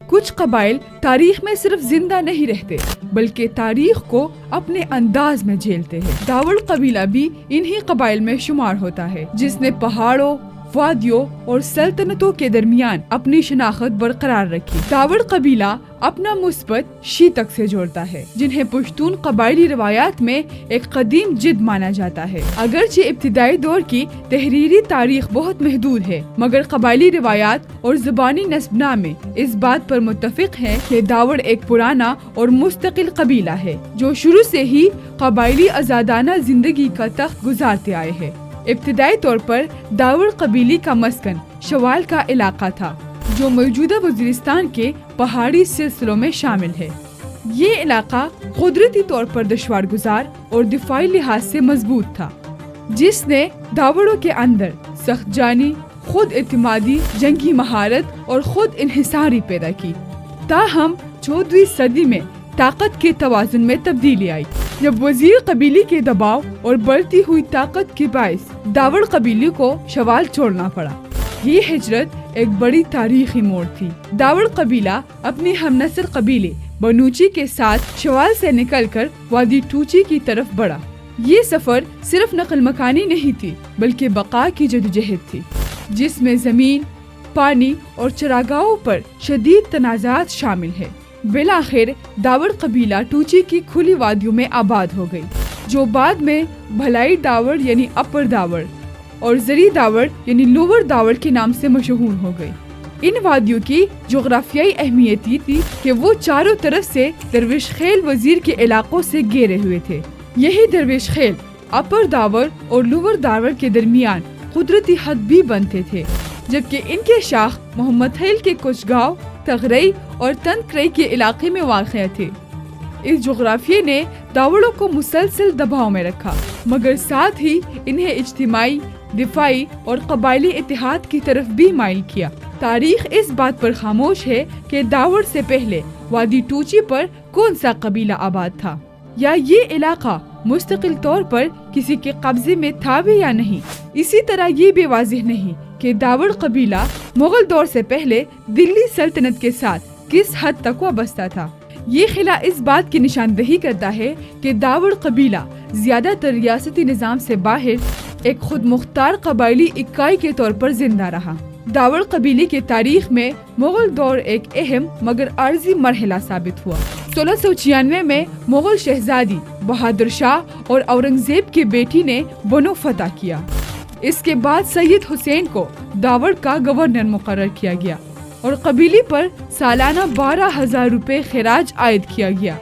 کچھ قبائل تاریخ میں صرف زندہ نہیں رہتے بلکہ تاریخ کو اپنے انداز میں جھیلتے ہیں۔ داوڑ قبیلہ بھی انہی قبائل میں شمار ہوتا ہے جس نے پہاڑوں، وادیوں اور سلطنتوں کے درمیان اپنی شناخت برقرار رکھی۔ داوڑ قبیلہ اپنا مثبت شیتک سے جوڑتا ہے جنہیں پشتون قبائلی روایات میں ایک قدیم جد مانا جاتا ہے۔ اگرچہ ابتدائی دور کی تحریری تاریخ بہت محدود ہے مگر قبائلی روایات اور زبانی نسب نامے اس بات پر متفق ہیں کہ داوڑ ایک پرانا اور مستقل قبیلہ ہے جو شروع سے ہی قبائلی آزادانہ زندگی کا تخت گزارتے آئے ہیں۔ ابتدائی طور پر داوڑ قبیلے کا مسکن شوال کا علاقہ تھا جو موجودہ وزیرستان کے پہاڑی سلسلوں میں شامل ہے۔ یہ علاقہ قدرتی طور پر دشوار گزار اور دفاعی لحاظ سے مضبوط تھا جس نے داوڑوں کے اندر سخت جانی، خود اعتمادی، جنگی مہارت اور خود انحصاری پیدا کی۔ تاہم 14ویں صدی میں طاقت کے توازن میں تبدیلی آئی جب وزیر قبیلے کے دباؤ اور بڑھتی ہوئی طاقت کے باعث داوڑ قبیلے کو شوال چھوڑنا پڑا۔ یہ ہجرت ایک بڑی تاریخی موڑ تھی۔ داوڑ قبیلہ اپنے ہم نسل قبیلے بنوچی کے ساتھ شوال سے نکل کر وادی ٹوچی کی طرف بڑھا۔ یہ سفر صرف نقل مکانی نہیں تھی بلکہ بقا کی جدوجہد تھی جس میں زمین، پانی اور چراگاہوں پر شدید تنازعات شامل ہے۔ بالآخر داوڑ قبیلہ ٹوچی کی کھلی وادیوں میں آباد ہو گئی جو بعد میں بھلائی داوڑ یعنی اپر داوڑ اور زری داوڑ یعنی لوور داوڑ کے نام سے مشہور ہو گئی۔ ان وادیوں کی جغرافیائی اہمیت یہ تھی کہ وہ چاروں طرف سے درویش خیل وزیر کے علاقوں سے گھیرے ہوئے تھے۔ یہی درویش خیل اپر داوڑ اور لوور داوڑ کے درمیان قدرتی حد بھی بنتے تھے جبکہ ان کے شاخ محمد خیل کے کچھ گاؤں تغرئی اور تنکرئی کے علاقے میں واقع تھے۔ اس جغرافیے نے داوڑوں کو مسلسل دباؤ میں رکھا مگر ساتھ ہی انہیں اجتماعی، دفاعی اور قبائلی اتحاد کی طرف بھی مائل کیا۔ تاریخ اس بات پر خاموش ہے کہ داوڑ سے پہلے وادی ٹوچی پر کون سا قبیلہ آباد تھا یا یہ علاقہ مستقل طور پر کسی کے قبضے میں تھا بھی یا نہیں۔ اسی طرح یہ بھی واضح نہیں کہ داوڑ قبیلہ مغل دور سے پہلے دلی سلطنت کے ساتھ کس حد تک وابستہ تھا۔ یہ خلا اس بات کی نشاندہی کرتا ہے کہ داوڑ قبیلہ زیادہ تر ریاستی نظام سے باہر ایک خود مختار قبائلی اکائی کے طور پر زندہ رہا۔ داوڑ قبیلے کی تاریخ میں مغل دور ایک اہم مگر عارضی مرحلہ ثابت ہوا۔ 1696 میں مغل شہزادی بہادر شاہ اور اورنگزیب کی بیٹی نے بنو فتح کیا۔ اس کے بعد سید حسین کو داوڑ کا گورنر مقرر کیا گیا اور قبیلے پر سالانہ 12,000 روپے خراج عائد کیا گیا۔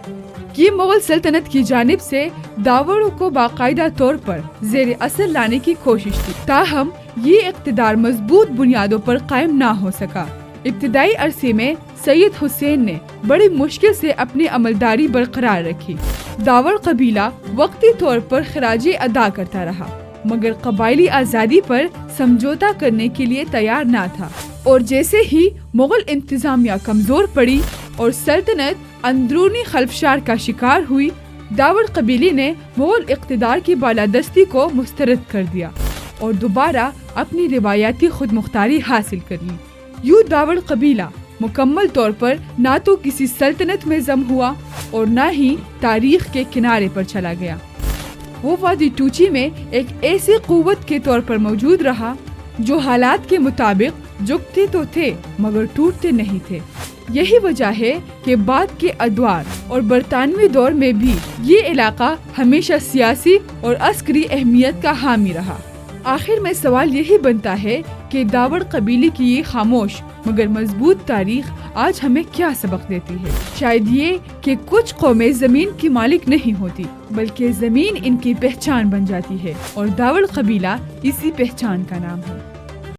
یہ مغل سلطنت کی جانب سے داوڑوں کو باقاعدہ طور پر زیر اثر لانے کی کوشش تھی، تاہم یہ اقتدار مضبوط بنیادوں پر قائم نہ ہو سکا۔ ابتدائی عرصے میں سید حسین نے بڑی مشکل سے اپنی عملداری برقرار رکھی۔ داوڑ قبیلہ وقتی طور پر خراجیں ادا کرتا رہا مگر قبائلی آزادی پر سمجھوتہ کرنے کے لیے تیار نہ تھا، اور جیسے ہی مغل انتظامیہ کمزور پڑی اور سلطنت اندرونی خلفشار کا شکار ہوئی، داوڑ قبیلے نے مغل اقتدار کی بالادستی کو مسترد کر دیا اور دوبارہ اپنی روایتی خود مختاری حاصل کر لی۔ یوں داوڑ قبیلہ مکمل طور پر نہ تو کسی سلطنت میں ضم ہوا اور نہ ہی تاریخ کے کنارے پر چلا گیا۔ وہ وادی ٹوچی میں ایک ایسی قوت کے طور پر موجود رہا جو حالات کے مطابق جھکتے تو تھے مگر ٹوٹتے نہیں تھے۔ یہی وجہ ہے کہ بعد کے ادوار اور برطانوی دور میں بھی یہ علاقہ ہمیشہ سیاسی اور عسکری اہمیت کا حامی رہا۔ آخر میں سوال یہی بنتا ہے کہ داوڑ قبیلے کی یہ خاموش مگر مضبوط تاریخ آج ہمیں کیا سبق دیتی ہے؟ شاید یہ کہ کچھ قومیں زمین کی مالک نہیں ہوتی بلکہ زمین ان کی پہچان بن جاتی ہے، اور داوڑ قبیلہ اسی پہچان کا نام ہے۔